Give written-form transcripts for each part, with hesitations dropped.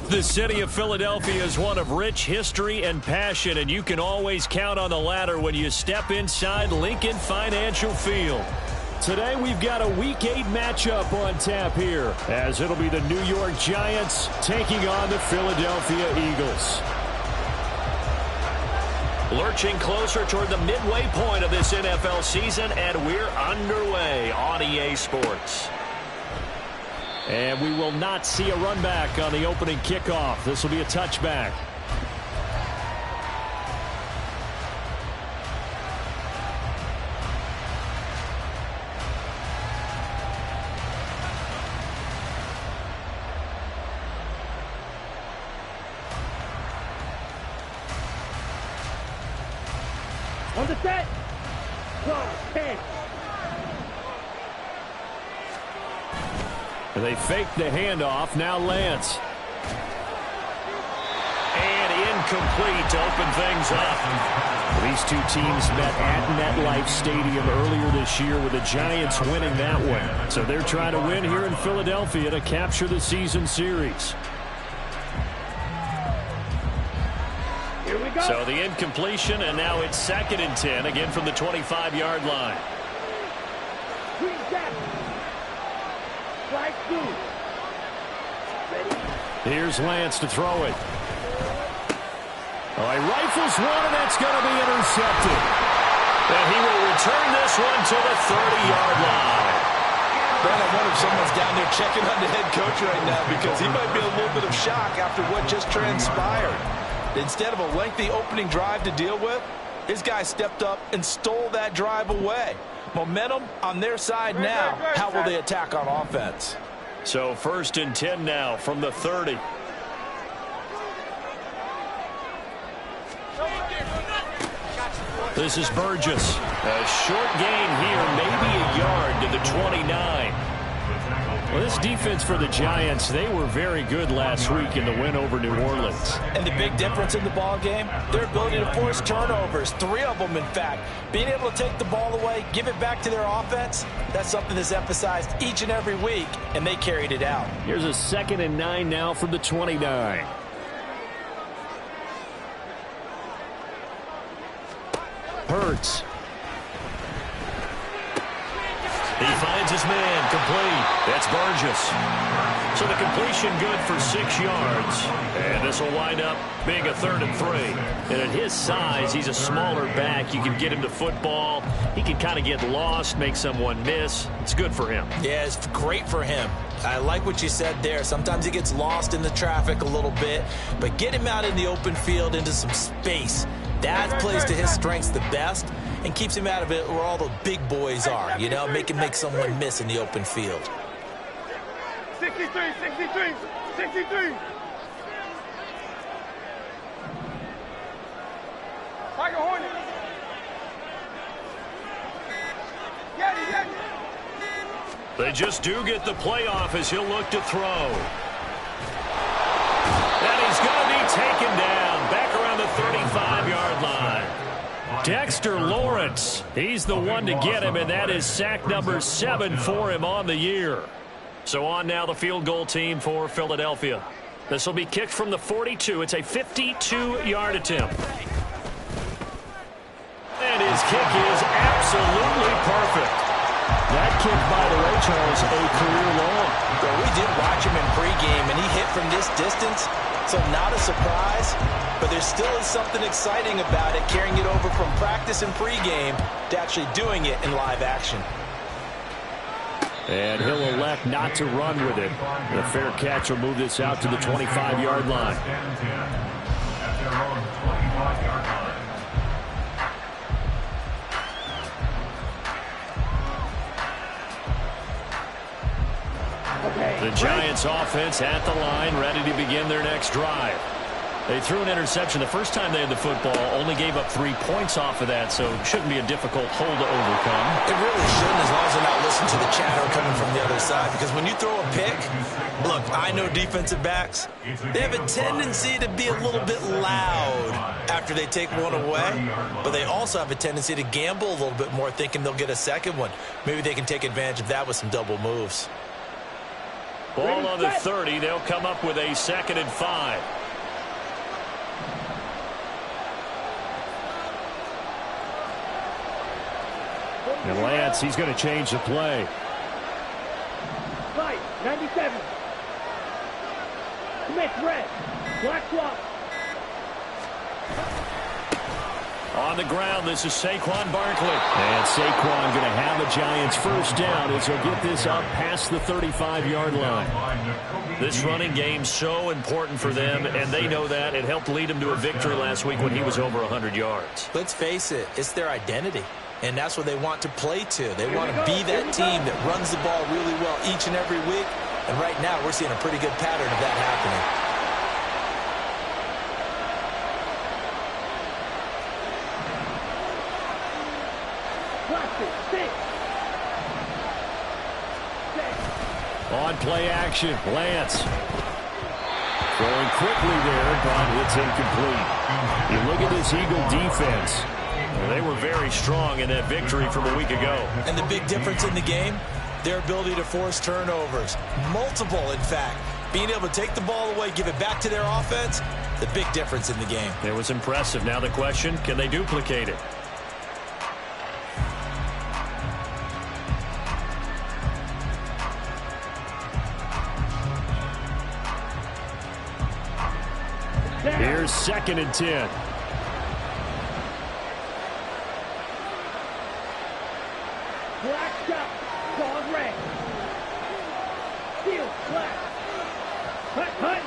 The city of Philadelphia is one of rich history and passion, and you can always count on the latter when you step inside Lincoln Financial Field. Today we've got a Week 8 matchup on tap here, as it'll be the New York Giants taking on the Philadelphia Eagles. Lurching closer toward the midway point of this NFL season, and we're underway on EA Sports. And we will not see a run back on the opening kickoff. This will be a touchback. On the set. 10. They fake the handoff. Now Lance. And incomplete to open things up. These two teams met at MetLife Stadium earlier this year with the Giants winning that one. So they're trying to win here in Philadelphia to capture the season series. Here we go. So the incompletion, and now it's 2nd and 10, again from the 25-yard line. Here's Lance to throw it. Oh, he rifles one, and that's going to be intercepted. And he will return this one to the 30-yard line. Brad, I wonder if someone's down there checking on the head coach right now, because he might be in a little bit of shock after what just transpired. Instead of a lengthy opening drive to deal with, his guy stepped up and stole that drive away. Momentum on their side now. How will they attack on offense? So 1st and 10 now from the 30. This is Burgess. A short gain here, maybe a yard to the 29. Well, this defense for the Giants, they were very good last week in the win over New Orleans. And the big difference in the ball game, their ability to force turnovers, 3 of them in fact. Being able to take the ball away, give it back to their offense, that's something that's emphasized each and every week, and they carried it out. Here's a 2nd and 9 now from the 29. Hurts. He finds his man, complete. That's Burgess. So the completion good for 6 yards. And this will wind up being a 3rd and 3. And at his size, he's a smaller back. You can get him to football. He can kind of get lost, make someone miss. It's good for him. Yeah, it's great for him. I like what you said there. Sometimes he gets lost in the traffic a little bit. But get him out in the open field into some space. That plays to his strengths the best and keeps him out of it where all the big boys are, you know, make someone miss in the open field. 63, 63, 63. Tiger Hornet. They just do get the playoff as he'll look to throw. And he's going to be taken down back around the 35-yard line. Dexter Lawrence, he's the one to get him, and that is sack number 7 for him on the year. So on now the field goal team for Philadelphia. This will be kicked from the 42. It's a 52-yard attempt. And his kick is absolutely perfect. That kick, by the way, Charles, a career long. Well, we did watch him in pregame, and he hit from this distance, so not a surprise. But there still is something exciting about it, carrying it over from practice and pregame to actually doing it in live action. And he'll elect not to run with it. The fair catch will move this out to the 25-yard line. The Giants offense at the line, ready to begin their next drive. They threw an interception the first time they had the football, only gave up 3 points off of that, so it shouldn't be a difficult hole to overcome. It really shouldn't, as long as they're not listening to the chatter coming from the other side, because when you throw a pick, look, I know defensive backs, they have a tendency to be a little bit loud after they take one away, but they also have a tendency to gamble a little bit more, thinking they'll get a second one. Maybe they can take advantage of that with some double moves. Ball on the 30, they'll come up with a 2nd and 5. And Lance, he's going to change the play. Right, 97. Smith, red. Black swap. On the ground, this is Saquon Barkley. And Saquon going to have a Giants first down as he'll get this up past the 35-yard line. This running game so important for them, and they know that. It helped lead them to a victory last week when he was over 100 yards. Let's face it, it's their identity. And that's what they want to play to. They want to be that team that runs the ball really well each and every week. And right now, we're seeing a pretty good pattern of that happening. On play action, Lance. Throwing quickly there, but it's incomplete. You look at this Eagle defense. They were very strong in that victory from a week ago. And the big difference in the game, their ability to force turnovers. Multiple, in fact. Being able to take the ball away, give it back to their offense, the big difference in the game. It was impressive. Now the question, can they duplicate it? Here's 2nd and 10. Black shot. Ball red. Steel, black. Hut, hut.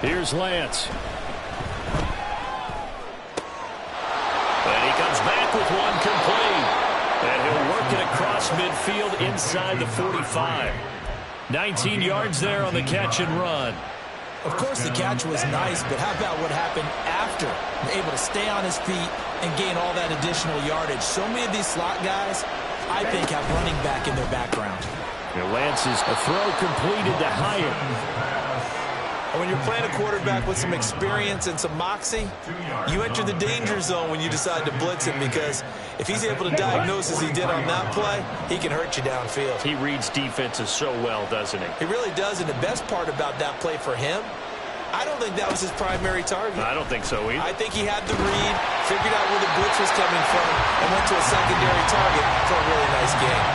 Here's Lance. And he comes back with one complete. And he'll work it across midfield inside the 45. 19 yards there on the catch and run. Of course, the catch was nice, but how about what happened after? Able to stay on his feet and gain all that additional yardage. So many of these slot guys, I think, have running back in their background. Lance's a throw completed to Hyatt. And when you're playing a quarterback with some experience and some moxie, you enter the danger zone when you decide to blitz him, because if he's able to diagnose as he did on that play, he can hurt you downfield. He reads defenses so well, doesn't he? He really does, and the best part about that play for him, I don't think that was his primary target. I don't think so either. I think he had the read, figured out where the blitz was coming from, and went to a secondary target for a really nice game.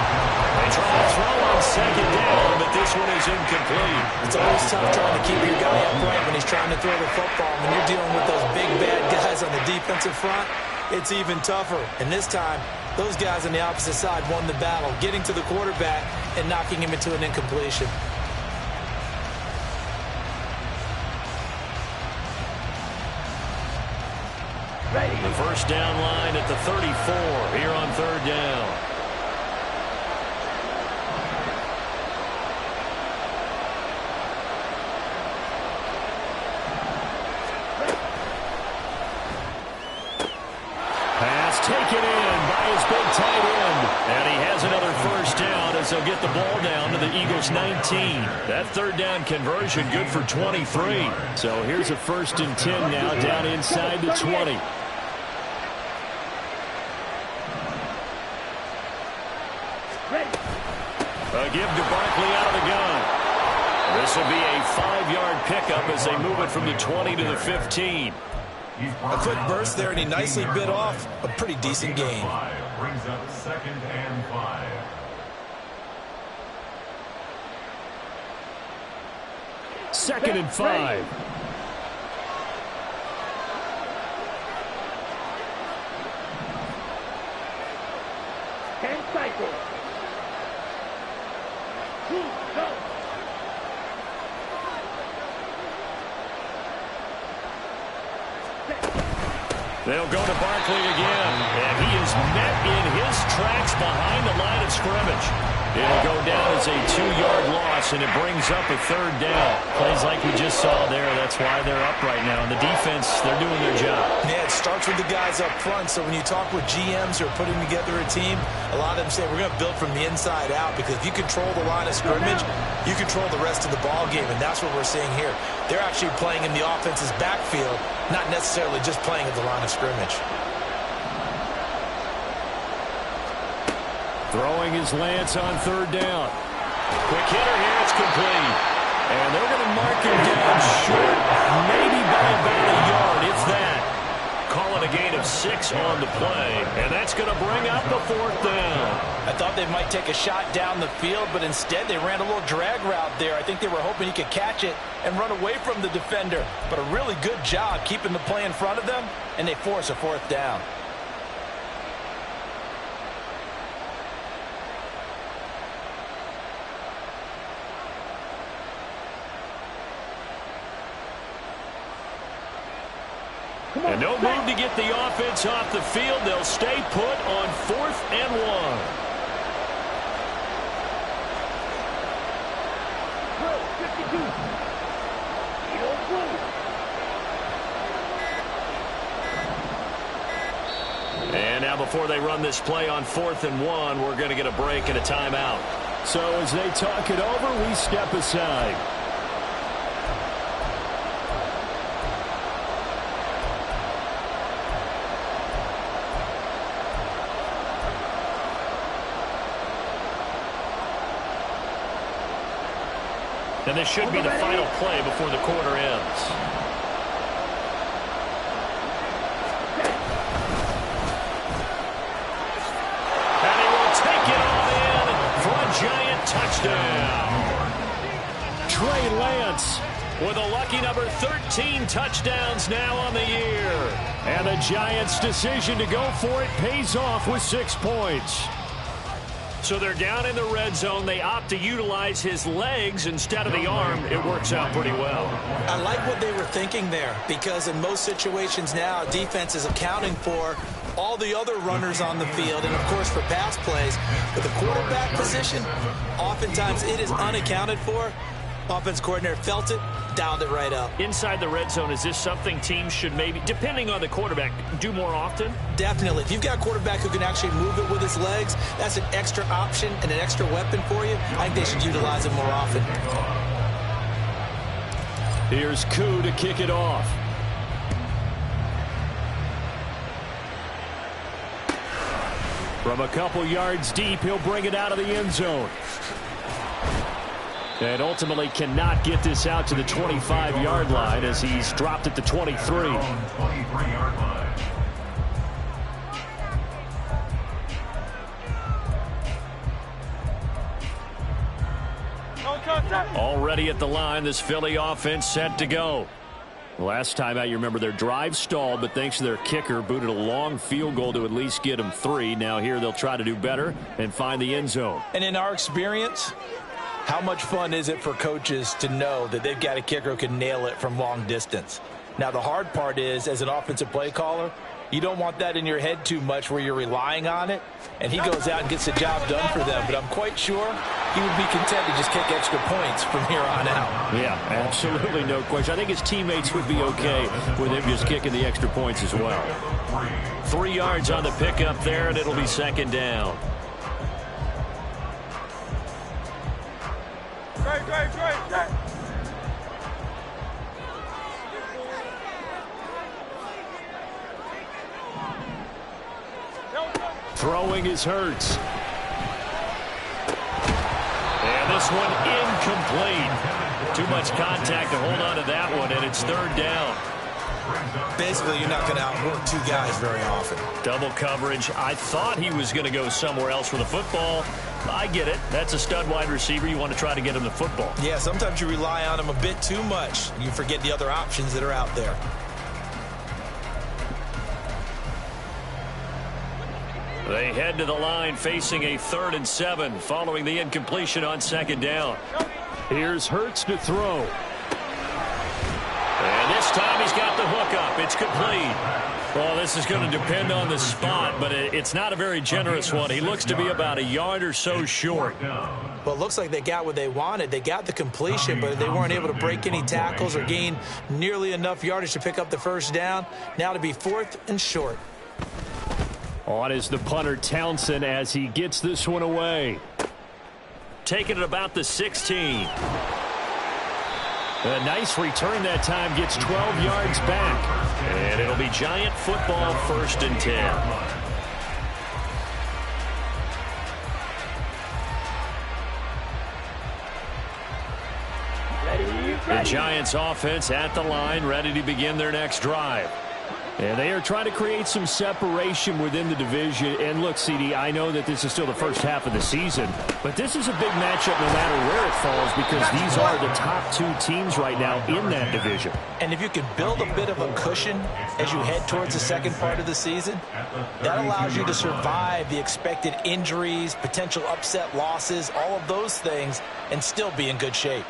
They try to throw on 2nd down, but this one is incomplete. It's always tough trying to keep your guy upright when he's trying to throw the football. When you're dealing with those big, bad guys on the defensive front, it's even tougher. And this time, those guys on the opposite side won the battle, getting to the quarterback and knocking him into an incompletion. The first down line at the 34 here on 3rd down. Pass taken in by his big tight end. And he has another first down as they'll get the ball down to the Eagles' 19. That 3rd down conversion good for 23. So here's a 1st and 10 now down inside the 20. A give to Barkley out of the gun. This will be a 5-yard pickup as they move it from the 20 to the 15. A quick burst there, and he nicely bit off a pretty decent gain. Brings up 2nd and 5. Second and 5. Ten cycles. Two, go. They'll go to Barkley again, and he is met in his tracks behind the line of scrimmage. It'll go down as a 2-yard loss, and it brings up a 3rd down. Plays like we just saw there. That's why they're up right now. And the defense, they're doing their job. Yeah, it starts with the guys up front. So when you talk with GMs who are putting together a team, a lot of them say we're going to build from the inside out, because if you control the line of scrimmage, you control the rest of the ball game, and that's what we're seeing here. They're actually playing in the offense's backfield, not necessarily just playing at the line of scrimmage. Throwing his Lance on 3rd down. Quick hitter here, it's complete. And they're going to mark him down short, maybe by about a yard, if that. Call it a gain of 6 on the play, and that's going to bring up the 4th down. I thought they might take a shot down the field, but instead they ran a little drag route there. I think they were hoping he could catch it and run away from the defender. But a really good job keeping the play in front of them, and they force a 4th down. And no move to get the offense off the field. They'll stay put on 4th and 1. And now before they run this play on 4th and 1, we're going to get a break and a timeout. So as they talk it over, we step aside. And this should be the final play before the quarter ends. And he will take it all in for a giant touchdown. Trey Lance with a lucky number 13 touchdowns now on the year. And the Giants' decision to go for it pays off with 6 points. So they're down in the red zone. They opt to utilize his legs instead of the arm. It works out pretty well. I like what they were thinking there, because in most situations now, defense is accounting for all the other runners on the field, and, of course, for pass plays. But the quarterback position, oftentimes it is unaccounted for. Offense coordinator felt it, dialed it right up. Inside the red zone, is this something teams should maybe, depending on the quarterback, do more often? Definitely. If you've got a quarterback who can actually move it with his legs, that's an extra option and an extra weapon for you. I think they should utilize it more often. Here's Koo to kick it off. From a couple yards deep, he'll bring it out of the end zone. And ultimately cannot get this out to the 25-yard line as he's dropped at the 23. 23-yard line. Already at the line, this Philly offense set to go. Last time out, you remember their drive stalled, but thanks to their kicker, booted a long field goal to at least get them 3. Now here they'll try to do better and find the end zone. And in our experience, how much fun is it for coaches to know that they've got a kicker who can nail it from long distance? Now, the hard part is, as an offensive play caller, you don't want that in your head too much where you're relying on it, and he goes out and gets the job done for them. But I'm quite sure he would be content to just kick extra points from here on out. Yeah, absolutely no question. I think his teammates would be okay with him just kicking the extra points as well. 3 yards on the pickup there, and it'll be 2nd down. Great. Throwing is Hurts. And this one incomplete. Too much contact to hold on to that one, and it's 3rd down. Basically, you're not going to outwork 2 guys very often. Double coverage. I thought he was going to go somewhere else with the football. I get it. That's a stud wide receiver. You want to try to get him the football. Yeah, sometimes you rely on him a bit too much. You forget the other options that are out there. They head to the line facing a 3rd and 7 following the incompletion on 2nd down. Here's Hurts to throw. And this time he's got the hook up. It's complete. Well, this is going to depend on the spot, but it's not a very generous one. He looks to be about a yard or so short. Well, it looks like they got what they wanted. They got the completion, but they weren't able to break any tackles or gain nearly enough yardage to pick up the first down. Now to be 4th and short. On is the punter, Townsend, as he gets this one away. Taking it about the 16. A nice return that time, gets 12 yards back. And it'll be Giant football, 1st and 10. The Giants offense at the line, ready to begin their next drive. And they are trying to create some separation within the division. And look, CD, I know that this is still the first half of the season, but this is a big matchup no matter where it falls, because these are the top 2 teams right now in that division. And if you can build a bit of a cushion as you head towards the second part of the season, that allows you to survive the expected injuries, potential upset losses, all of those things, and still be in good shape.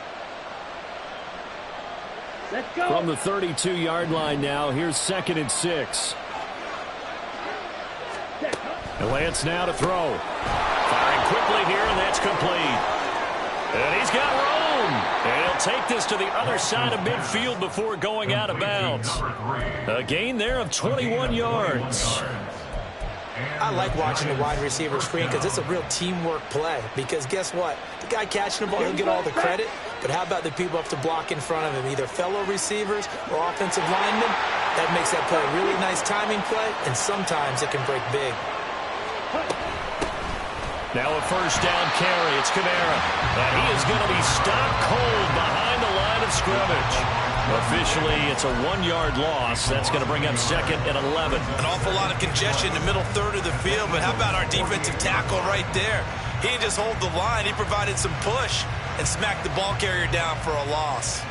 Let's go. From the 32-yard line now, here's 2nd and 6. And Lance now to throw. Firing quickly here, and that's complete. And he's got room. And he'll take this to the other side of midfield before going out of bounds. A gain there of 21 yards. I like watching the wide receiver screen because it's a real teamwork play. Because guess what? The guy catching the ball, he'll get all the credit. But how about the people have to block in front of him, either fellow receivers or offensive linemen? That makes that play a really nice timing play, and sometimes it can break big. Now a 1st down carry. It's Kamara. And he is going to be stopped cold behind the line of scrimmage. Officially, it's a 1-yard loss. That's going to bring up 2nd and 11. An awful lot of congestion in the middle third of the field, but how about our defensive tackle right there? He didn't just hold the line. He provided some push and smacked the ball carrier down for a loss.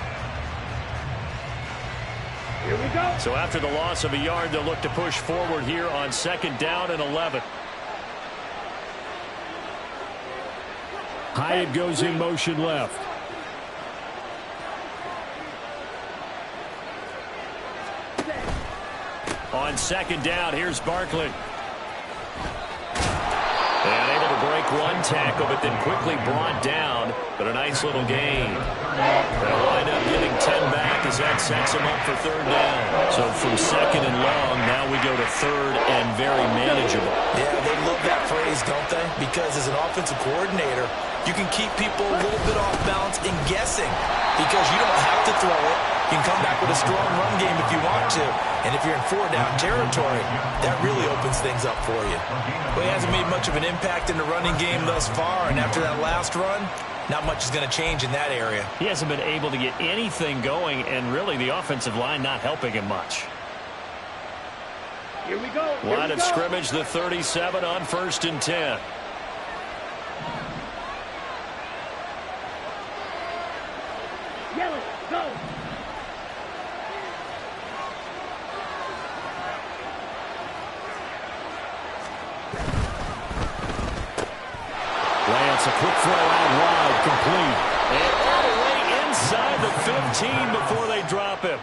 Here we go. So after the loss of a yard, they'll look to push forward here on 2nd down and 11. Hyatt goes in motion left. On 2nd down, here's Barkley. And able to break one tackle, but then quickly brought down. But a nice little gain. They'll wind up getting 10 back as that sets them up for 3rd down. So from 2nd and long, now we go to 3rd and very manageable. Yeah, they love that phrase, don't they? Because as an offensive coordinator, you can keep people a little bit off balance and guessing because you don't have to throw it. You can come back with a strong run game if you want to. And if you're in 4-down territory, that really opens things up for you. But he hasn't made much of an impact in the running game thus far, and after that last run, not much is going to change in that area. He hasn't been able to get anything going, and really the offensive line not helping him much. Here we go. Line of scrimmage, the 37 on 1st and 10. Yell it. Go. Lance, a quick throw out wide, complete. And all the way inside the 15 before they drop him.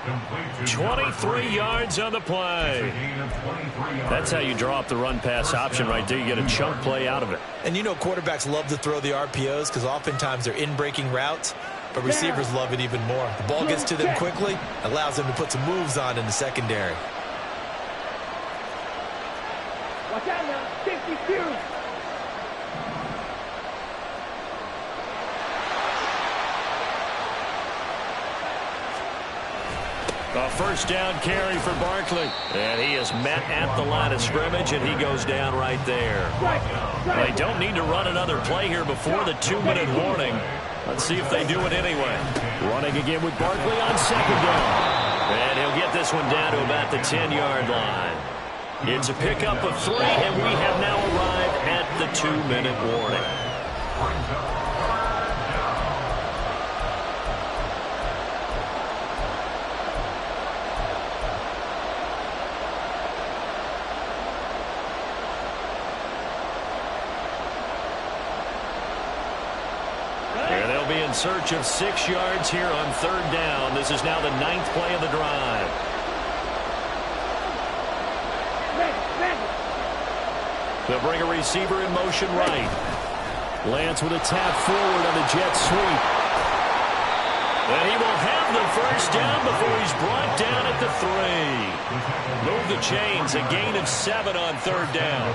23 yards on the play. That's how you draw up the run-pass option right there. You get a chunk play out of it. And you know quarterbacks love to throw the RPOs because oftentimes they're in-breaking routes, but receivers love it even more. The ball gets to them quickly, allows them to put some moves on in the secondary. Watch out now. 52. A 1st down carry for Barkley. And he is met at the line of scrimmage, and he goes down right there. They don't need to run another play here before the 2-minute warning. Let's see if they do it anyway. Running again with Barkley on 2nd down. And he'll get this one down to about the 10-yard line. It's a pickup of 3, and we have now arrived at the 2-minute warning. In search of 6 yards here on 3rd down. This is now the 9th play of the drive. They'll bring a receiver in motion right. Lance with a tap forward on the jet sweep. And he will have the first down before he's brought down at the 3. Move the chains, a gain of 7 on 3rd down.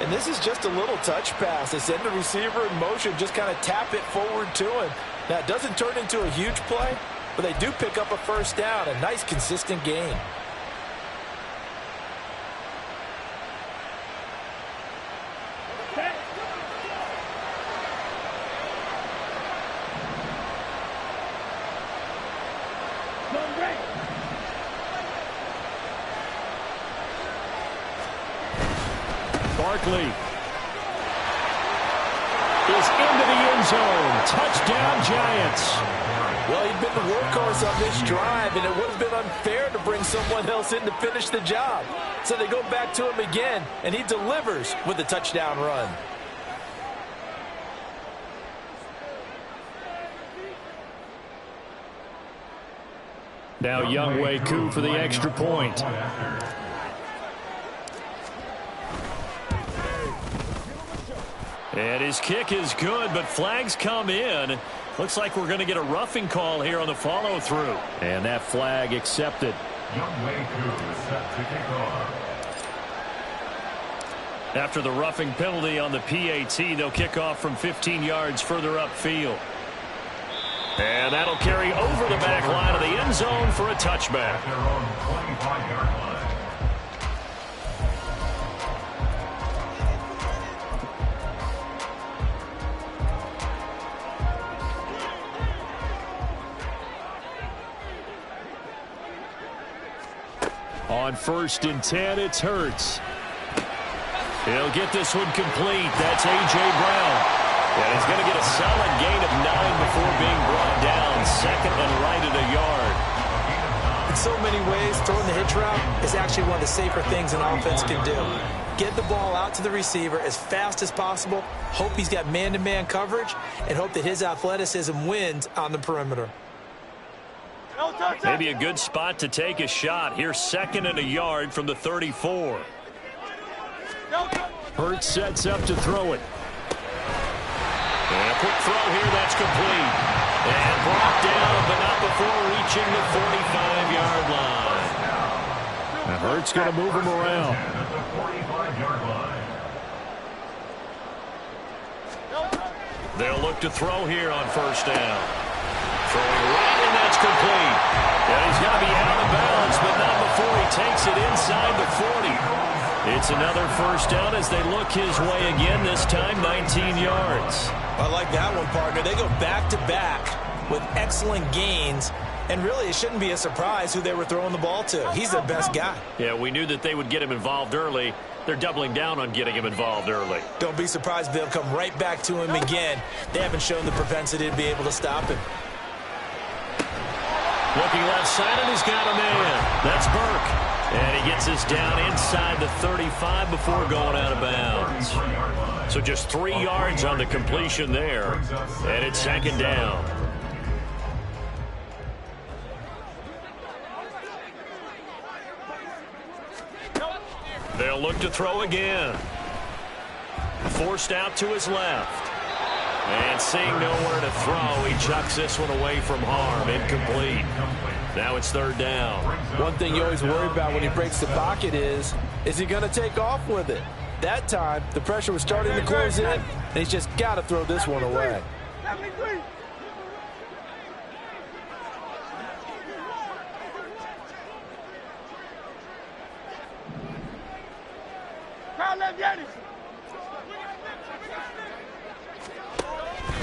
And this is just a little touch pass. They send the receiver in motion, just kind of tap it forward to him. Now, it doesn't turn into a huge play, but they do pick up a first down, a nice consistent gain. Barkley is into the end zone. Touchdown, Giants. Well, he'd been the workhorse on this drive, and it would have been unfair to bring someone else in to finish the job. So they go back to him again, and he delivers with a touchdown run. Now Younghoe Koo for the extra point. And his kick is good, but flags come in. Looks like we're going to get a roughing call here on the follow-through. And that flag accepted. Younghoe Koo is set to kick off. After the roughing penalty on the PAT, they'll kick off from 15 yards further upfield. And that'll carry over the back line of the end zone for a touchback. Their own 25-yard line. On 1st and 10, it's Hurts. He'll get this one complete. That's A.J. Brown. And he's going to get a solid gain of 9 before being brought down. 2nd and right at a yard. In so many ways, throwing the hitch route is actually one of the safer things an offense can do. Get the ball out to the receiver as fast as possible, hope he's got man-to-man coverage, and hope that his athleticism wins on the perimeter. Maybe a good spot to take a shot. Here's 2nd and a yard from the 34. Hurts sets up to throw it. And a quick throw here, that's complete. And brought down, but not before reaching the 45-yard line. Now Hurts going to move him around. At the 45-yard line. They'll look to throw here on 1st down. Throwing right, and that's complete. And he's going to be out of bounds, but not before he takes it inside the 40. It's another 1st down as they look his way again, this time 19 yards. I like that one, partner. They go back-to-back with excellent gains, and really it shouldn't be a surprise who they were throwing the ball to. He's their best guy. Yeah, we knew that they would get him involved early. They're doubling down on getting him involved early. Don't be surprised if they'll come right back to him again. They haven't shown the propensity to be able to stop him. Looking left side, and he's got a man. That's Burke. And he gets us down inside the 35 before going out of bounds. So just 3 yards on the completion there. And it's 2nd down. They'll look to throw again. Forced out to his left. And seeing nowhere to throw, he chucks this one away from harm. Incomplete. Now it's 3rd down. One thing you always worry about when he breaks the pocket is he going to take off with it? That time, the pressure was starting to close in, and he's just got to throw this one away.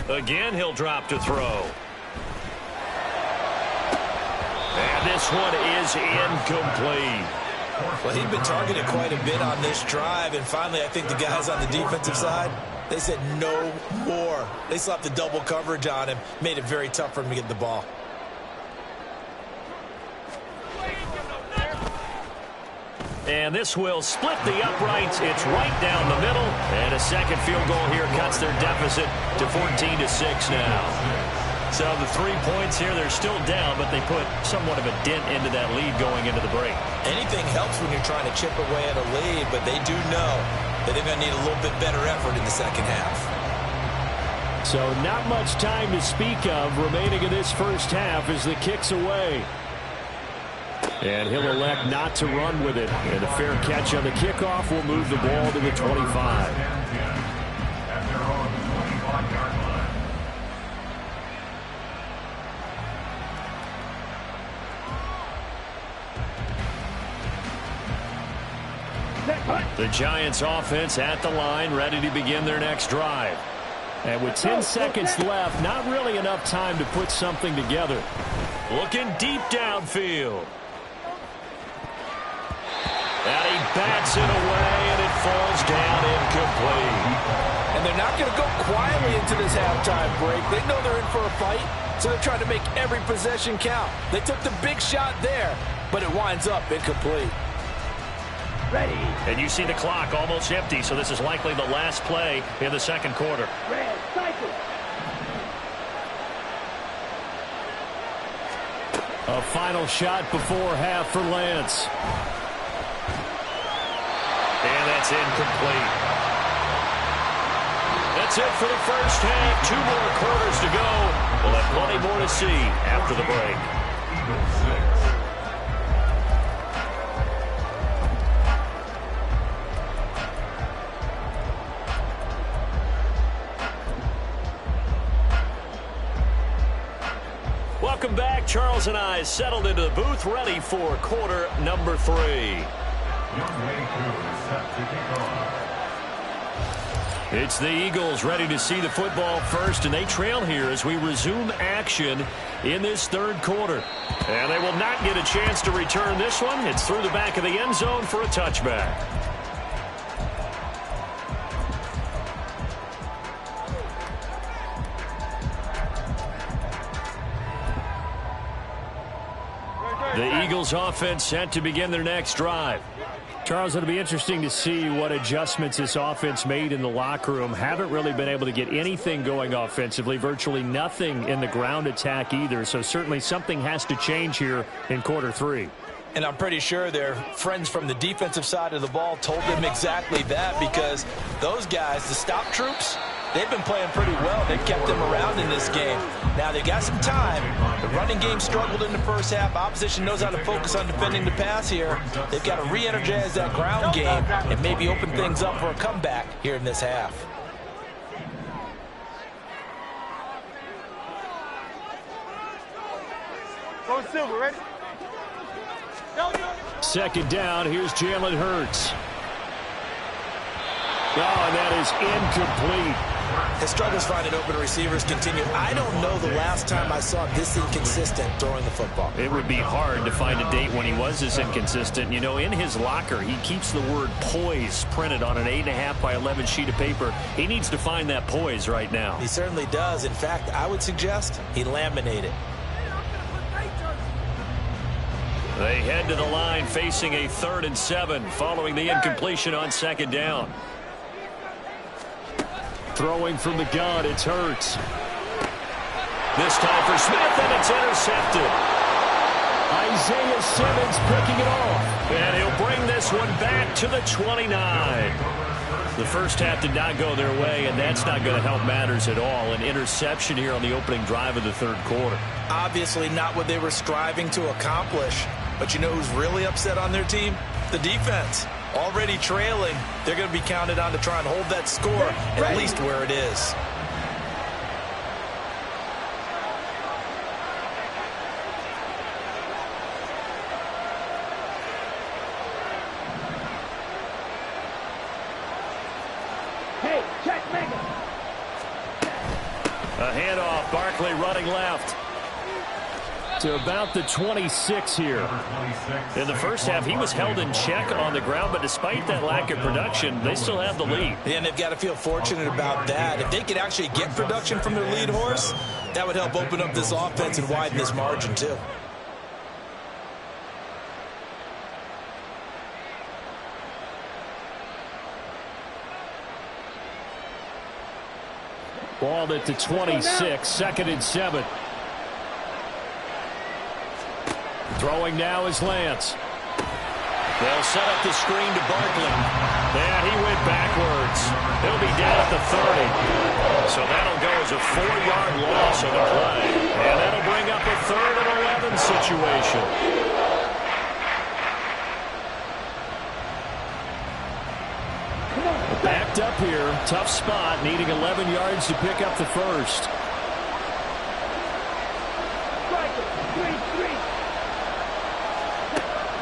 Again, he'll drop to throw. And this one is incomplete. Well, he'd been targeted quite a bit on this drive, and finally I think the guys on the defensive side, they said no more. They slapped the double coverage on him, made it very tough for him to get the ball. And this will split the uprights. It's right down the middle. And a second field goal here cuts their deficit to 14-6 now. So the 3 points here, they're still down, but they put somewhat of a dent into that lead going into the break. Anything helps when you're trying to chip away at a lead, but they do know They're going to need a little bit better effort in the second half. So not much time to speak of remaining in this first half as the kick's away. And he'll elect not to run with it. And a fair catch on the kickoff will move the ball to the 25. The Giants offense at the line, ready to begin their next drive. And with 10 seconds left, not really enough time to put something together. Looking deep downfield. And he bats it away, and it falls down incomplete. And they're not going to go quietly into this halftime break. They know they're in for a fight, so they're trying to make every possession count. They took the big shot there, but it winds up incomplete. Ready. And you see the clock almost empty, so this is likely the last play in the second quarter. Red, cycle. A final shot before half for Lance. And that's incomplete. That's it for the first half. 2 more quarters to go. We'll have plenty more to see after the break. Welcome back. Charles and I settled into the booth, ready for quarter number 3. It's the Eagles ready to see the football first, and they trail here as we resume action in this third quarter. And they will not get a chance to return this one. It's through the back of the end zone for a touchback. The Eagles offense set to begin their next drive. Charles, it'll be interesting to see what adjustments this offense made in the locker room. Haven't really been able to get anything going offensively, virtually nothing in the ground attack either. So certainly something has to change here in quarter 3. And I'm pretty sure their friends from the defensive side of the ball told them exactly that, because those guys, the stop troops, they've been playing pretty well. They've kept them around in this game. Now, they got some time. The running game struggled in the first half. Opposition knows how to focus on defending the pass here. They've got to re-energize that ground game and maybe open things up for a comeback here in this half. Go Silver, ready? Second down, here's Jalen Hurts. Oh, and that is incomplete. His struggles finding open receivers continue. I don't know the last time I saw this inconsistent throwing the football. It would be hard to find a date when he was this inconsistent. You know, in his locker, he keeps the word poise printed on an 8.5 by 11 sheet of paper. He needs to find that poise right now. He certainly does. In fact, I would suggest he laminate it. They head to the line facing a 3rd and 7 following the incompletion on second down. Throwing from the gun, it's Hurts. This time for Smith, and it's intercepted. Isaiah Simmons picking it off. And he'll bring this one back to the 29. The first half did not go their way, and that's not going to help matters at all. An interception here on the opening drive of the third quarter. Obviously not what they were striving to accomplish. But you know who's really upset on their team? The defense. Already trailing, they're going to be counted on to try and hold that score at least where it is. Hey, check Mega. A handoff, Barkley running left. To about the 26 here. In the first half, he was held in check on the ground, but despite that lack of production, they still have the lead. And they've got to feel fortunate about that. If they could actually get production from their lead horse, that would help open up this offense and widen this margin too. Ball at the 26, 2nd and 7. Throwing now is Lance. They'll set up the screen to Barkley. Yeah, he went backwards. He'll be down at the 30. So that'll go as a 4-yard loss on the play. And that'll bring up a 3rd and 11 situation. Backed up here. Tough spot. Needing 11 yards to pick up the first.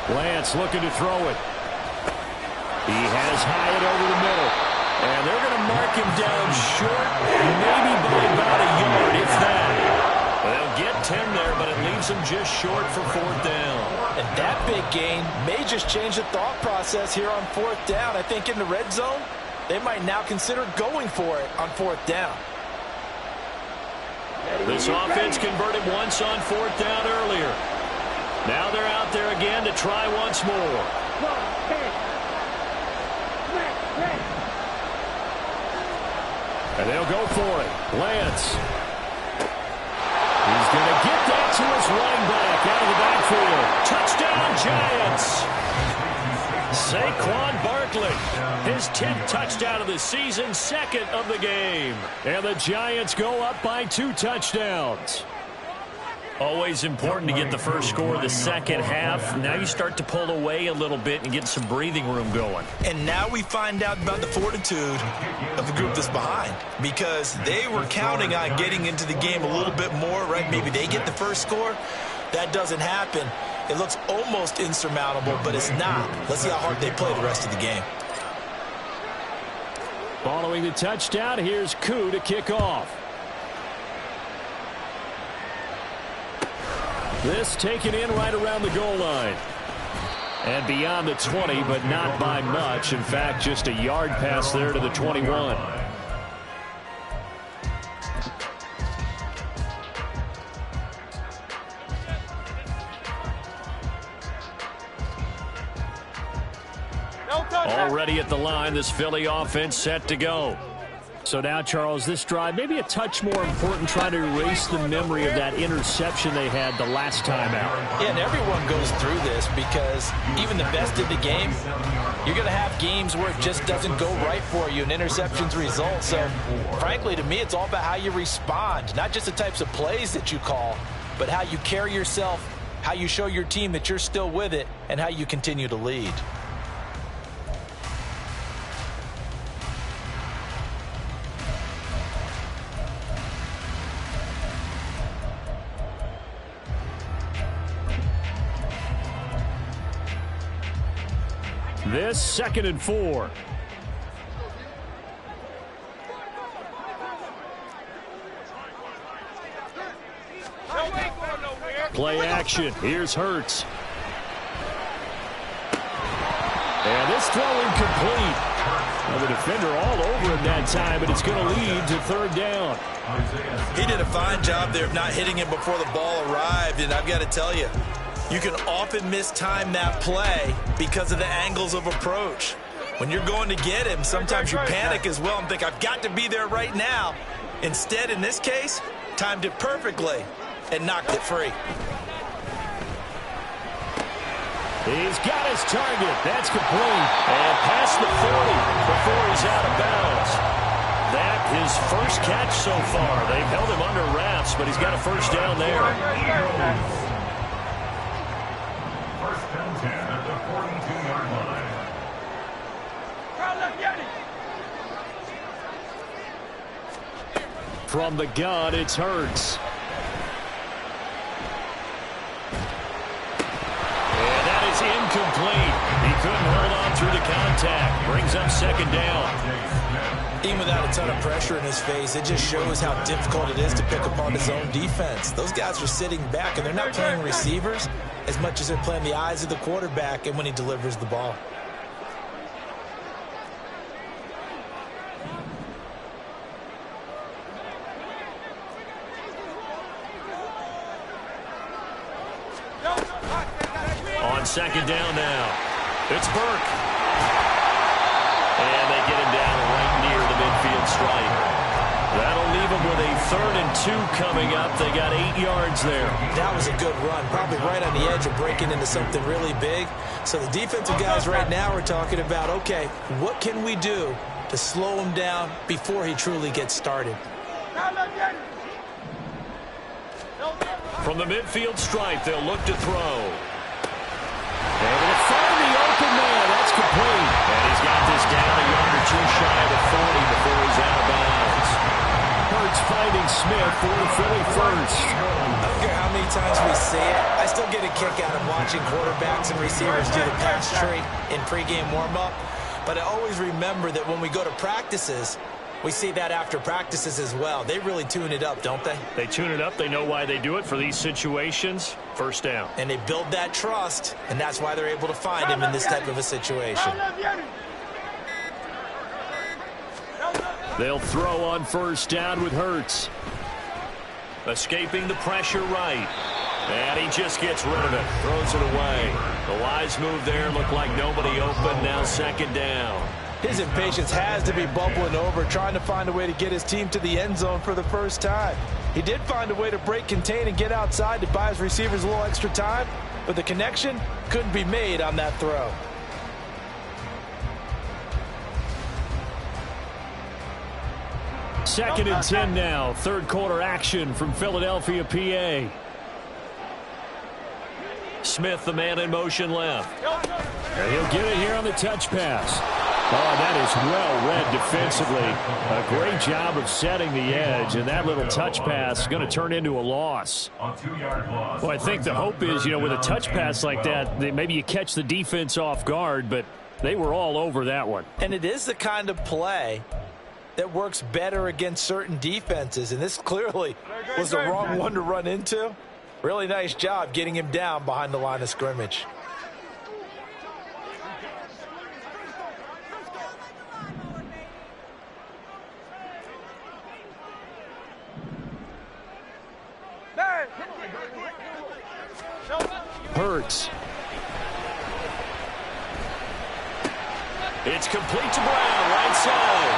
Lance looking to throw it. He has Hyatt over the middle. And they're going to mark him down short, maybe by about a yard, if that. They'll get 10 there, but it leaves them just short for 4th down. And that big gain may just change the thought process here on 4th down. I think in the red zone, they might now consider going for it on 4th down. This offense converted once on 4th down earlier. Now they're out there again to try once more. And they'll go for it. Lance. He's going to get that to his running back out of the backfield. Touchdown, Giants. Saquon Barkley, his 10th touchdown of the season, 2nd of the game. And the Giants go up by 2 touchdowns. Always important to get the first score of the second half. Now you start to pull away a little bit and get some breathing room going. And now we find out about the fortitude of the group that's behind, because they were counting on getting into the game a little bit more, right? Maybe they get the first score. That doesn't happen. It looks almost insurmountable, but it's not. Let's see how hard they play the rest of the game. Following the touchdown, here's Koo to kick off. This taken in right around the goal line. And beyond the 20, but not by much. In fact, just a yard pass there to the 21. Already at the line, this Philly offense set to go. So now, Charles, this drive, maybe a touch more important, trying to erase the memory of that interception they had the last time out. Yeah, and everyone goes through this, because even the best of the game, you're going to have games where it just doesn't go right for you, and interceptions result. So, frankly, to me, it's all about how you respond, not just the types of plays that you call, but how you carry yourself, how you show your team that you're still with it, and how you continue to lead. This 2nd and 4. Play action. Here's Hurts. And this throw incomplete. Well, the defender all over him that time, but it's going to lead to 3rd down. He did a fine job there of not hitting him before the ball arrived, and I've got to tell you, you can often mistime that play because of the angles of approach. When you're going to get him, sometimes you panic as well and think, I've got to be there right now. Instead, in this case, timed it perfectly and knocked it free. He's got his target. That's complete. And past the 40 before he's out of bounds. That his first catch so far. They've held him under wraps, but he's got a first down there. At the 42-yard line. From the gun, it's Hurts. And that is incomplete. He couldn't hold on through the contact. Brings up 2nd down. Even without a ton of pressure in his face, it just shows how difficult it is to pick up on his own defense. Those guys are sitting back, and they're not playing receivers as much as they're playing the eyes of the quarterback and when he delivers the ball. On 2nd down now, it's Burke. And they get him down right near the midfield stripe. That'll leave them with a 3rd and 2 coming up. They got 8 yards there. That was a good run, probably right on the edge of breaking into something really big. So the defensive guys right now are talking about, okay, what can we do to slow him down before he truly gets started? From the midfield stripe, they'll look to throw. Able to find the open man. That's complete. And he's got this down a yard or 2 shy of the 40 before he's out of bounds. Hurts finding Smith for the Philly first. I don't care how many times we see it. I still get a kick out of watching quarterbacks and receivers do the pass tree in pregame warm-up. But I always remember that when we go to practices, we see that after practices as well. They really tune it up, don't they? They tune it up. They know why they do it for these situations. First down. And they build that trust, and that's why they're able to find him in this type of a situation. They'll throw on first down with Hurts. Escaping the pressure right. And he just gets rid of it. Throws it away. The wise move there. Looked like nobody open. Now 2nd down. His impatience has to be bubbling over, trying to find a way to get his team to the end zone for the first time. He did find a way to break, contain, and get outside to buy his receivers a little extra time, but the connection couldn't be made on that throw. Second and 10 now. 3rd quarter action from Philadelphia, PA. Smith, the man in motion left. And he'll get it here on the touch pass. Oh, that is well read defensively. A great job of setting the edge, and that little touch pass is going to turn into a loss. Well, I think the hope is, with a touch pass like that, maybe you catch the defense off guard, but they were all over that one. And it is the kind of play that works better against certain defenses, and this clearly was the wrong one to run into. Really nice job getting him down behind the line of scrimmage. Hurts. It's complete to Brown, right side.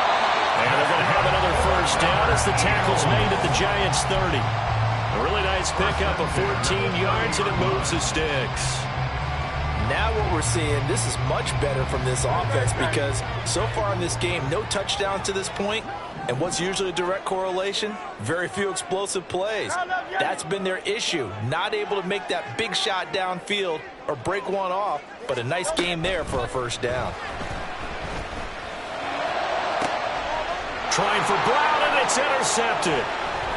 And they're going to have another first down as the tackle's made at the Giants' 30. A really nice pickup of 14 yards, and it moves the sticks. Now what we're seeing, this is much better from this offense because so far in this game, no touchdowns to this point. And what's usually a direct correlation? Very few explosive plays. That's been their issue. Not able to make that big shot downfield or break one off, but a nice game there for a first down. Trying for Brown, and it's intercepted.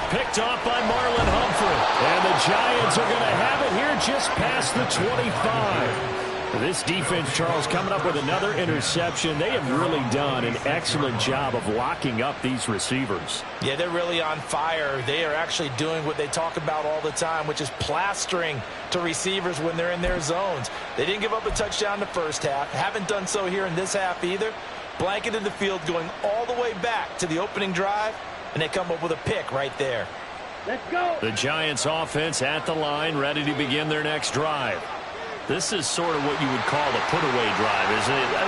Picked off by Marlon Humphrey. And the Giants are going to have it here just past the 25. This defense, Charles, coming up with another interception. They have really done an excellent job of locking up these receivers. Yeah, they're really on fire. They are actually doing what they talk about all the time, which is plastering to receivers when they're in their zones. They didn't give up a touchdown in the first half. Haven't done so here in this half either. Blanketed the field going all the way back to the opening drive, and they come up with a pick right there. Let's go. The Giants offense at the line, ready to begin their next drive. This is sort of what you would call a put-away drive.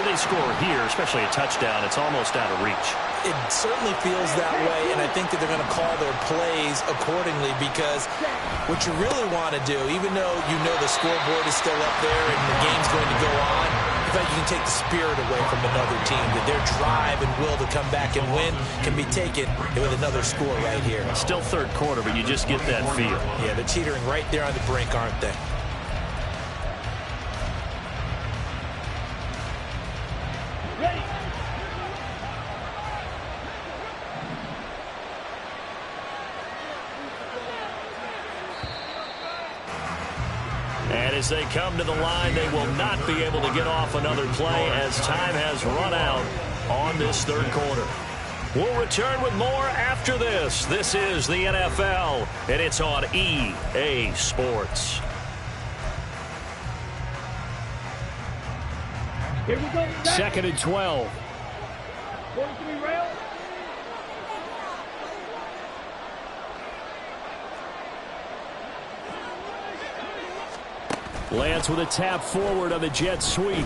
They score here, especially a touchdown. It's almost out of reach. It certainly feels that way, and I think that they're going to call their plays accordingly because what you really want to do, even though you know the scoreboard is still up there and the game's going to go on, in fact, you can take the spirit away from another team, that their drive and will to come back and win can be taken with another score right here. Still 3rd quarter, but you just get that feel. Yeah, they're teetering right there on the brink, aren't they? And as they come to the line, they will not be able to get off another play as time has run out on this 3rd quarter. We'll return with more after this. This is the NFL, and it's on EA Sports. Here we go. 2nd and 12. 43 rail. Lance with a tap forward on the jet sweep.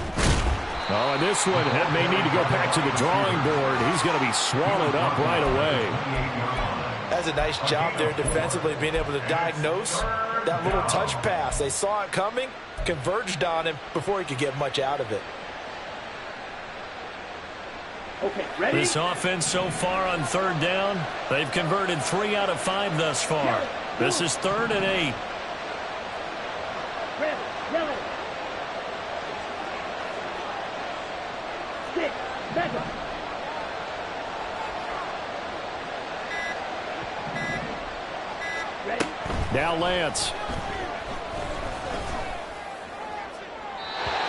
Oh, and this one may need to go back to the drawing board. He's going to be swallowed up right away. That's a nice job there defensively, being able to diagnose that little touch pass. They saw it coming, converged on him before he could get much out of it. Okay, ready? This offense so far on third down, they've converted 3 out of 5 thus far. This is 3rd and 8. Red, yellow. 6, 7. Ready? Now Lance.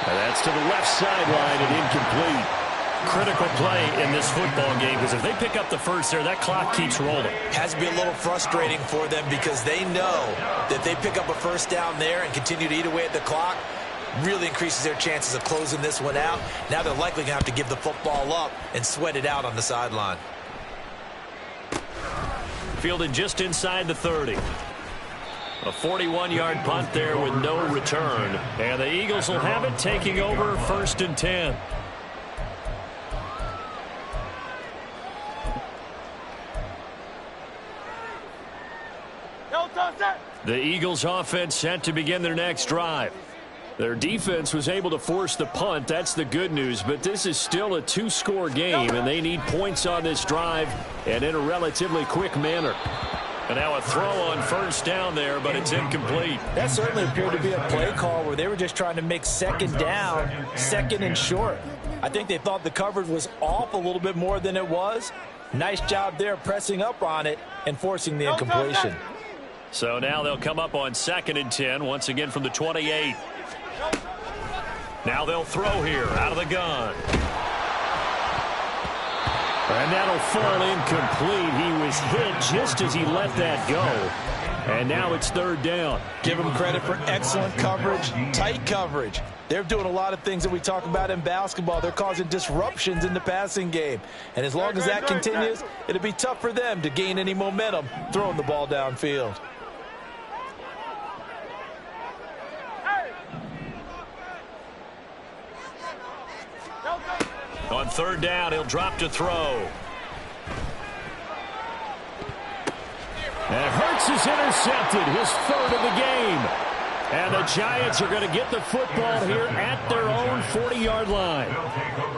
And that's to the left sideline and incomplete. Critical play in this football game, because if they pick up the first there, that clock keeps rolling. Has to be a little frustrating for them, because they know that they pick up a first down there and continue to eat away at the clock, really increases their chances of closing this one out. Now they're likely going to have to give the football up and sweat it out on the sideline. Fielded just inside the 30. A 41-yard punt there with no return. And the Eagles will have it, taking over 1st and 10. The Eagles offense set to begin their next drive. Their defense was able to force the punt. That's the good news. But this is still a 2-score game, and they need points on this drive and in a relatively quick manner. And now a throw on 1st down there, but it's incomplete. That certainly appeared to be a play call where they were just trying to make 2nd down, 2nd and short. I think they thought the coverage was off a little bit more than it was. Nice job there pressing up on it and forcing the incompletion. So now they'll come up on 2nd and 10, once again from the 28. Now they'll throw here out of the gun. And that'll fall incomplete. He was hit just as he let that go. And now it's 3rd down. Give them credit for excellent coverage, tight coverage. They're doing a lot of things that we talk about in basketball. They're causing disruptions in the passing game. And as long as that continues, it'll be tough for them to gain any momentum throwing the ball downfield. On 3rd down, he'll drop to throw. And Hurts is intercepted, his 3rd of the game. And the Giants are going to get the football here at their own 40-yard line.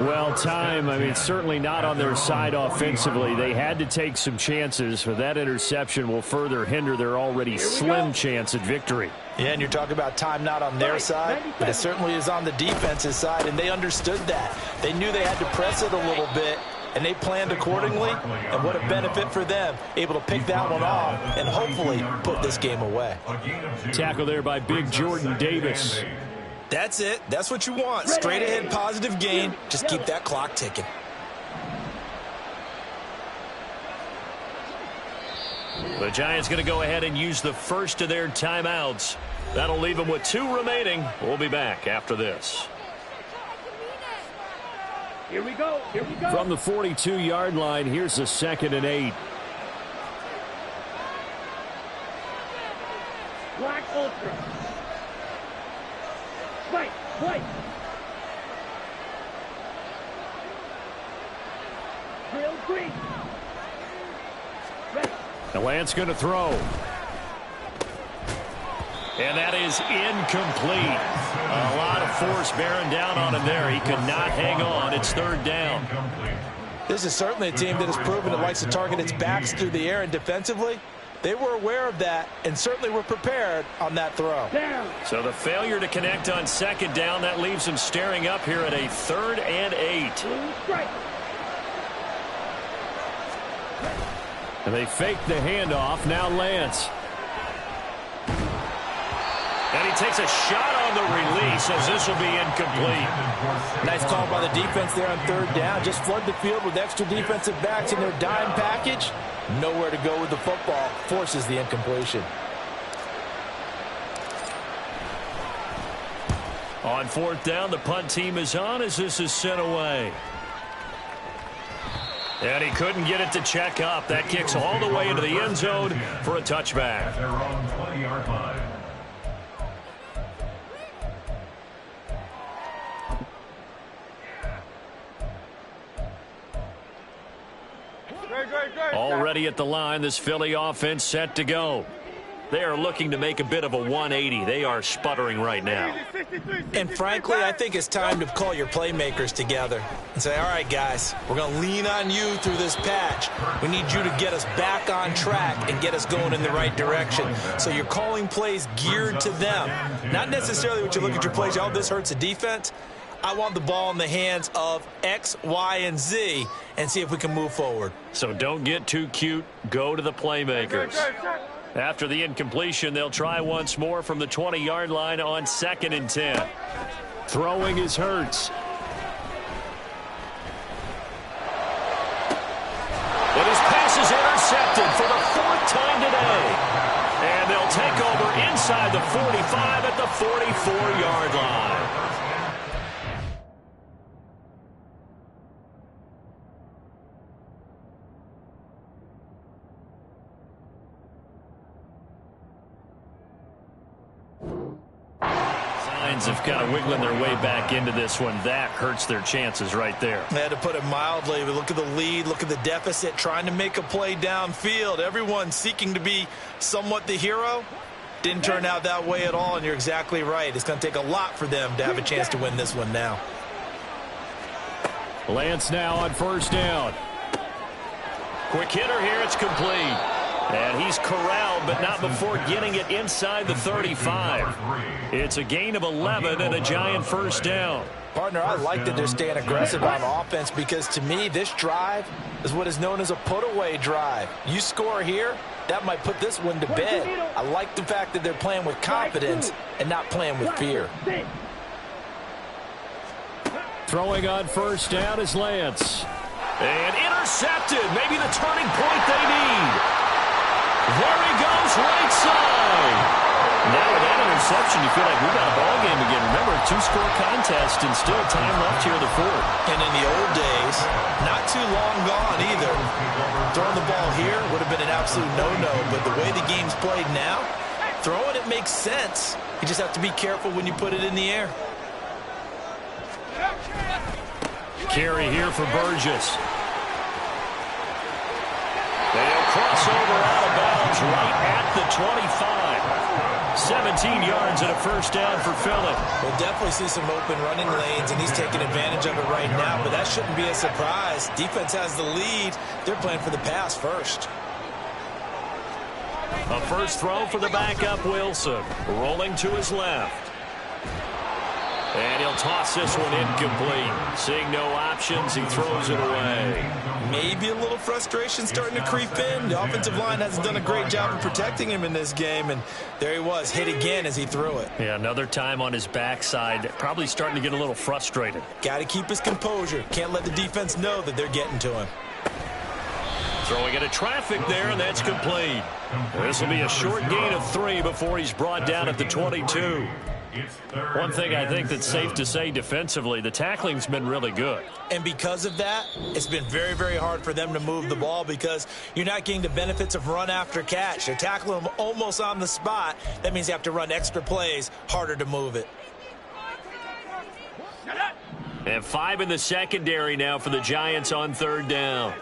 Well, time, certainly not on their side offensively. They had to take some chances, but that interception will further hinder their already slim chance at victory. Yeah, and you're talking about time not on their side, but it certainly is on the defense's side, and they understood that. They knew they had to press it a little bit, and they planned accordingly, and what a benefit for them, able to pick that one off and hopefully put this game away. Tackle there by big Jordan Davis. That's it. That's what you want. Straight ahead positive gain. Just keep that clock ticking. The Giants going to go ahead and use the first of their timeouts. That'll leave them with 2 remaining. We'll be back after this. Here we go. Here we go. From the 42-yard line, here's a 2nd and 8. Black Ultra. Fight. Fight. Drill green. Ready. Now Lance going to throw. And that is incomplete. A lot of force bearing down on him there. He could not hang on. It's 3rd down. This is certainly a team that has proven it likes to target its backs through the air, and defensively, they were aware of that and certainly were prepared on that throw. Down. So the failure to connect on 2nd down, that leaves them staring up here at a 3rd and 8. Strike. And they fake the handoff. Now Lance. And he takes a shot on the release as this will be incomplete. Nice call by the defense there on 3rd down. Just flood the field with extra defensive backs in their dime package. Nowhere to go with the football. Forces the incompletion. On 4th down, the punt team is on as this is sent away. And he couldn't get it to check up. That kicks all the way into the end zone for a touchback. At their own 20-yard line. ready at the line. This Philly offense set to go. They are looking to make a bit of a 180. They are sputtering right now. And frankly, I think it's time to call your playmakers together and say, all right, guys, we're going to lean on you through this patch. We need you to get us back on track and get us going in the right direction. So you're calling plays geared to them. Not necessarily what you look at your plays, oh, this hurts the defense. I want the ball in the hands of X, Y, and Z and see if we can move forward. So don't get too cute. Go to the playmakers. After the incompletion, they'll try once more from the 20-yard line on 2nd and 10. Throwing is Hurts. But his pass is intercepted for the 4th time today. And they'll take over inside the 45 at the 44-yard line. Of kind of wiggling their way back into this one. That hurts their chances right there. They had to put it mildly. But look at the lead, look at the deficit, trying to make a play downfield. Everyone seeking to be somewhat the hero. Didn't turn out that way at all, and you're exactly right. It's going to take a lot for them to have a chance to win this one now. Lance now on 1st down. Quick hitter here, it's complete. And he's corralled, but not before getting it inside the 35. It's a gain of 11 and a giant 1st down. Partner, I like that they're staying aggressive on offense because, to me, this drive is what is known as a put-away drive. You score here, that might put this one to bed. I like the fact that they're playing with confidence and not playing with fear. Throwing on 1st down is Lance. And intercepted. Maybe the turning point they need. There he goes, right side. Now with that interception, you feel like we got a ball game again. Remember, a 2-score contest and still time left here in the 4th. And in the old days, not too long gone either. Throwing the ball here would have been an absolute no-no, but the way the game's played now, throwing it makes sense. You just have to be careful when you put it in the air. Carry here for Burgess. They'll cross over out of bounds right at the 25. 17 yards and a 1st down for Philly. We'll definitely see some open running lanes, and he's taking advantage of it right now, but that shouldn't be a surprise. Defense has the lead. They're playing for the pass first. A first throw for the backup, Wilson. Rolling to his left. And he'll toss this one incomplete. Seeing no options, he throws it away. Maybe a little frustration starting to creep in. The offensive line hasn't done a great job of protecting him in this game, and there he was, hit again as he threw it. Yeah, another time on his backside, probably starting to get a little frustrated. Got to keep his composure. Can't let the defense know that they're getting to him. Throwing into traffic there, and that's complete. This will be a short gain of 3 before he's brought down at the 22. One thing I think that's safe to say defensively, the tackling's been really good. And because of that, it's been very, very hard for them to move the ball because you're not getting the benefits of run after catch. They're tackling them almost on the spot. That means you have to run extra plays, harder to move it. And 5 in the secondary now for the Giants on 3rd down.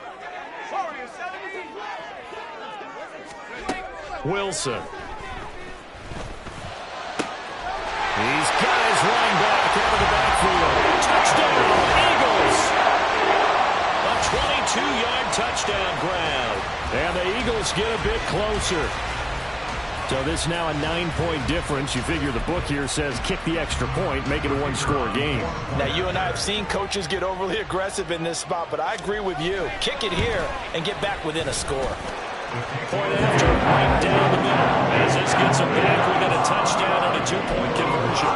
Wilson. He's got his running back out of the backfield. Touchdown, Eagles! A 22-yard touchdown grab. And the Eagles get a bit closer. So this now a 9-point difference. You figure the book here says kick the extra point, make it a 1-score game. Now, you and I have seen coaches get overly aggressive in this spot, but I agree with you. Kick it here and get back within a score. Point after right down the middle. As this gets them back within a touchdown and a 2-point conversion.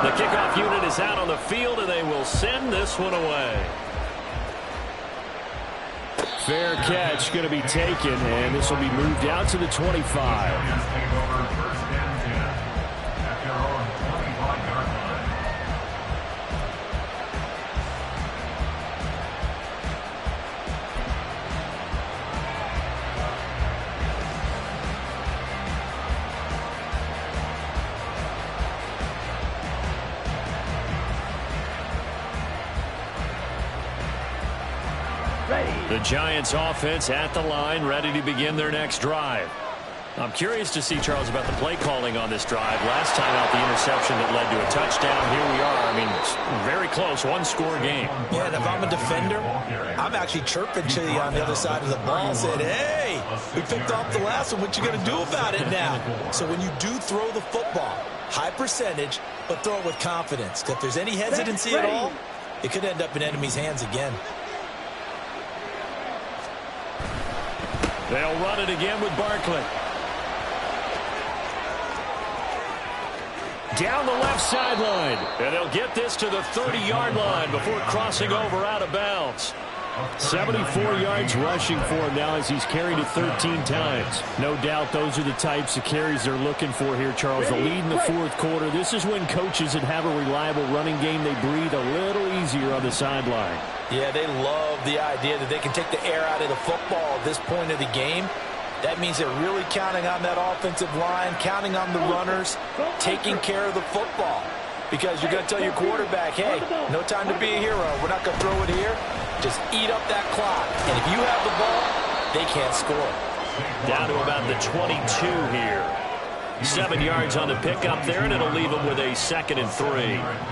The kickoff unit is out on the field, and they will send this one away. Fair catch going to be taken, and this will be moved out to the 25. The Giants offense at the line, ready to begin their next drive. I'm curious to see, Charles, about the play calling on this drive. Last time out, the interception that led to a touchdown. Here we are. I mean, it's very close, one-score game. Yeah, and if I'm a defender, I'm actually chirping to you on the other side of the ball, saying, hey, we picked off the last one. What you going to do about it now? So when you do throw the football, high percentage, but throw it with confidence. If there's any hesitancy at all, it could end up in enemy's hands again. They'll run it again with Barkley. Down the left sideline. And they'll get this to the 30-yard line before crossing over out of bounds. 74 yards rushing for him now as he's carried it 13 times. No doubt those are the types of carries they're looking for here, Charles. The lead in the fourth quarter. This is when coaches that have a reliable running game, they breathe a little easier on the sideline. Yeah, they love the idea that they can take the air out of the football at this point of the game. That means they're really counting on that offensive line, counting on the runners, taking care of the football. Because you're going to tell your quarterback, hey, no time to be a hero. We're not going to throw it here. Just eat up that clock. And if you have the ball, they can't score. Down to about the 22 here. 7 yards on the pickup there, and it'll leave them with a 2nd and 3.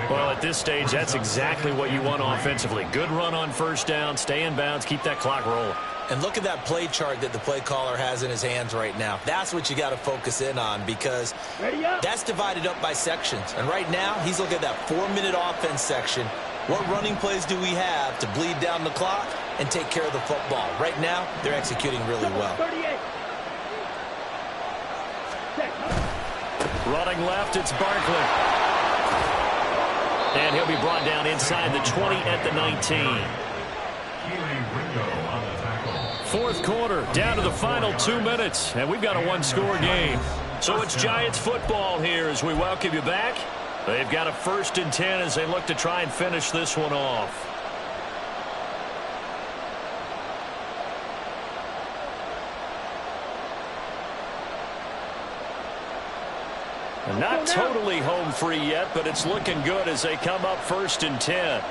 Well, at this stage, that's exactly what you want offensively. Good run on first down, stay in bounds, keep that clock rolling. And look at that play chart that the play caller has in his hands right now. That's what you got to focus in on, because that's divided up by sections. And right now, he's looking at that 4-minute offense section. What running plays do we have to bleed down the clock and take care of the football? Right now, they're executing really well. Running left, it's Barkley. And he'll be brought down inside the 20 at the 19. Fourth quarter, down to the final 2 minutes, and we've got a one-score game. So it's Giants football here as we welcome you back. They've got a 1st and 10 as they look to try and finish this one off. And not totally home free yet, but it's looking good as they come up 1st and 10.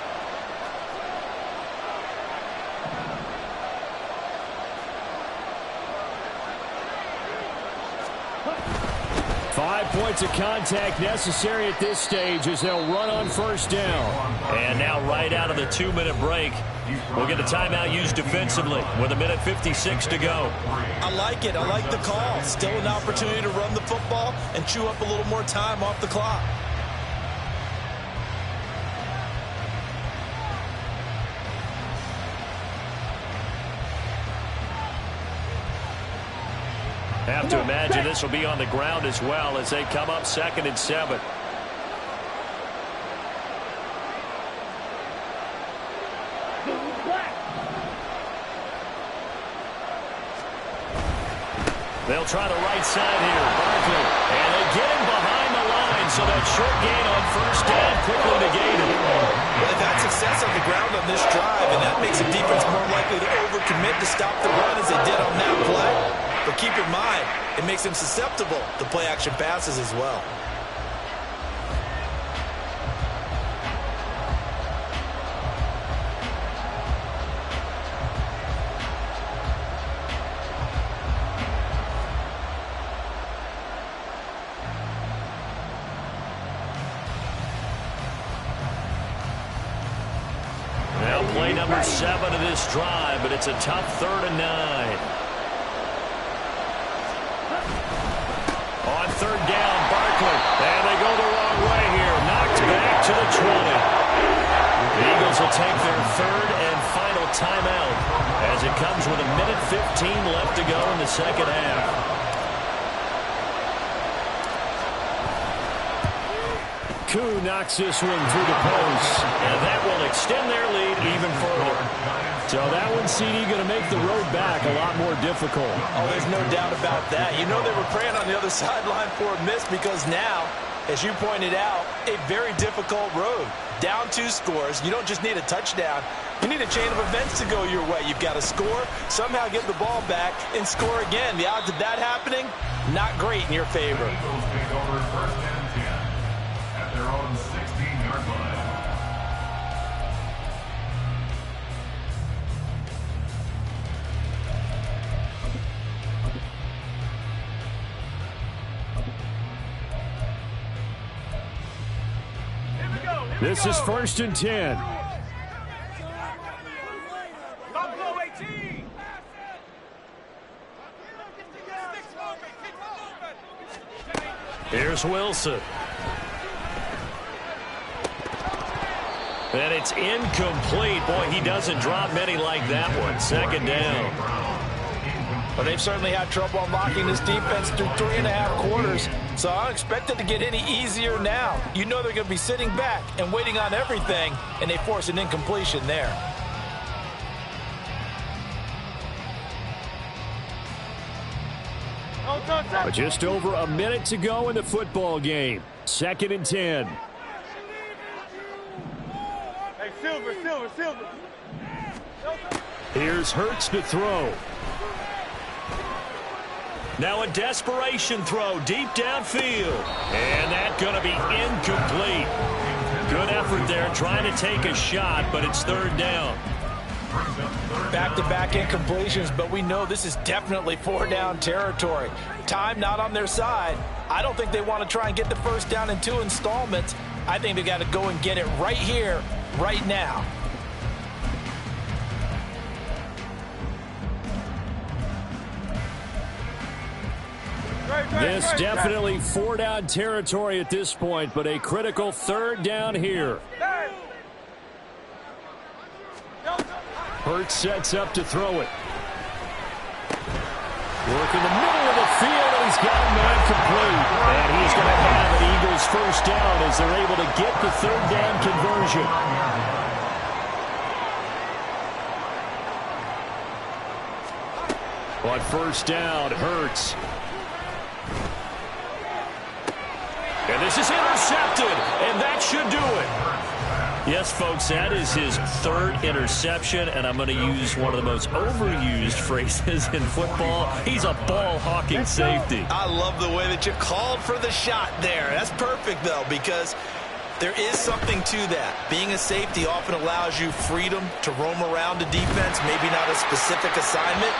5 points of contact necessary at this stage as they'll run on first down. And now right out of the 2-minute break, we'll get a timeout used defensively with 1:56 to go. I like it. I like the call. Still an opportunity to run the football and chew up a little more time off the clock. Have to imagine this will be on the ground as well as they come up 2nd and 7. They'll try the right side here. Barkley. And they get him behind the line, so that short gain on first down quickly negated. Well, they've had success on the ground on this drive, and that makes the defense more likely to overcommit to stop the run as they did on that play. But keep in mind, it makes them susceptible to play-action passes as well. Now play number 7 of this drive, but it's a tough 3rd and 9. On 3rd down, Barkley. And they go the wrong way here. Knocked back to the 20. The Eagles will take their 3rd and final timeout as it comes with 1:15 left to go in the 2nd half. Koo knocks this one through the post, and that will extend their lead even further. So that one, CD, going to make the road back a lot more difficult. Oh, there's no doubt about that. You know they were praying on the other sideline for a miss, because now, as you pointed out, a very difficult road. Down 2 scores. You don't just need a touchdown. You need a chain of events to go your way. You've got to score, somehow get the ball back, and score again. The odds of that happening, not great in your favor. Eagles take over 1st and 10 at their own 16-yard line. This is 1st and 10. Here's Wilson. And it's incomplete. Boy, he doesn't drop many like that one. 2nd down. Well, they've certainly had trouble unlocking this defense through 3.5 quarters, so I don't expect it to get any easier now. You know they're going to be sitting back and waiting on everything, and they force an incompletion there. But just over a minute to go in the football game. 2nd and 10. Hey, Silver. Here's Hurts to throw. Now a desperation throw deep downfield. And that's going to be incomplete. Good effort there trying to take a shot, but it's 3rd down. Back-to-back incompletions, but we know this is definitely 4-down territory. Time not on their side. I don't think they want to try and get the 1st down in 2 installments. I think they got to go and get it right here, right now. This definitely 4-down territory at this point, but a critical 3rd down here. Hurts sets up to throw it. Work in the middle of the field, and he's got a man complete. And he's going to have an Eagles 1st down as they're able to get the 3rd down conversion. On 1st down, Hurts. And this is intercepted, and that should do it. Yes, folks, that is his 3rd interception, and I'm going to use one of the most overused phrases in football. He's a ball-hawking safety. I love the way that you called for the shot there. That's perfect, though, because there is something to that. Being a safety often allows you freedom to roam around the defense, maybe not a specific assignment.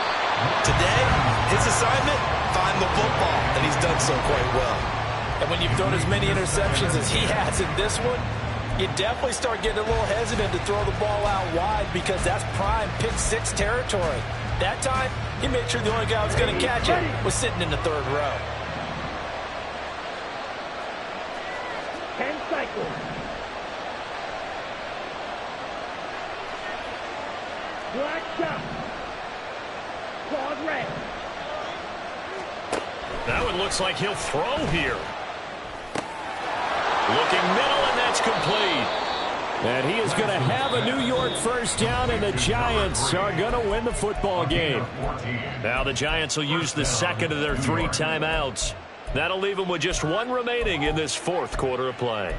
Today, his assignment, find the football, and he's done so quite well. And when you've thrown as many interceptions as he has in this one, you definitely start getting a little hesitant to throw the ball out wide because that's prime pick 6 territory. That time, he made sure the only guy who was going to catch it was sitting in the 3rd row. 10 cycles. Black shot. Claude red. That one looks like he'll throw here. Looking middle, and that's complete. And he is going to have a New York 1st down, and the Giants are going to win the football game. Now the Giants will use the 2nd of their 3 timeouts. That'll leave them with just 1 remaining in this 4th quarter of play.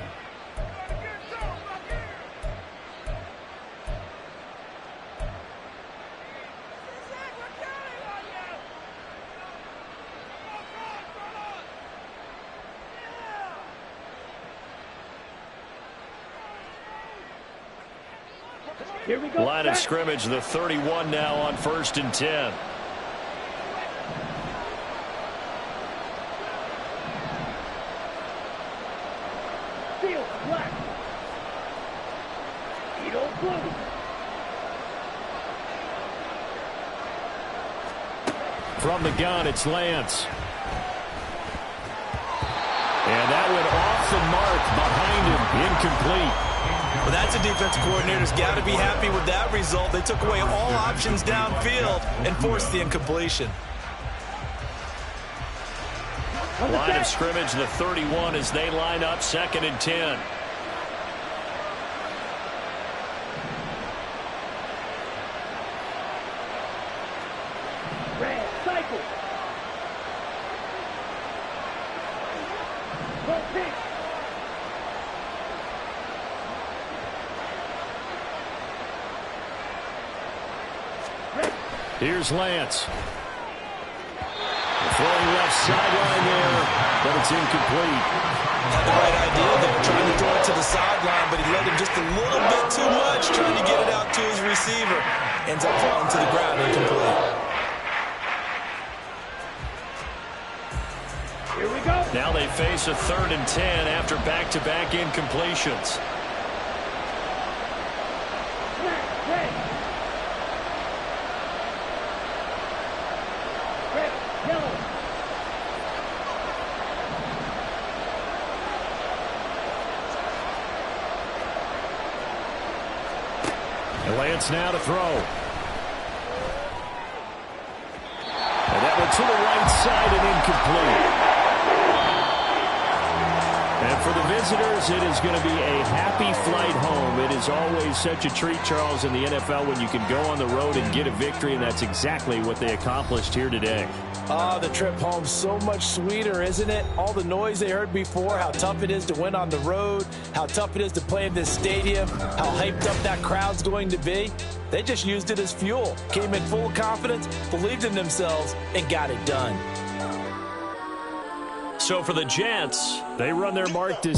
Here we go. Line of scrimmage, the 31 now on 1st and 10. Field black. Edo blue. From the gun, it's Lance. And that went off the mark behind him, incomplete. Well, that's a defensive coordinator's got to be happy with that result. They took away all options downfield and forced the incompletion. Line of scrimmage, the 31 as they line up 2nd and 10. Red cycle. Go pick. Here's Lance. Throwing left sideline there, but it's incomplete. Had the right idea there, trying to throw it to the sideline, but he let him just a little bit too much, trying to get it out to his receiver. Ends up falling to the ground, incomplete. Here we go. Now they face a 3rd and 10 after back-to-back incompletions. Lawrence now to throw. And that one to the right side and incomplete. And for the visitors, it is going to be a happy flight home. It is always such a treat, Charles, in the NFL when you can go on the road and get a victory, and that's exactly what they accomplished here today. Oh, the trip home so much sweeter, isn't it? All the noise they heard before, how tough it is to win on the road, how tough it is to play in this stadium, how hyped up that crowd's going to be. They just used it as fuel, came in full of confidence, believed in themselves, and got it done. So for the Jets, they run their mark to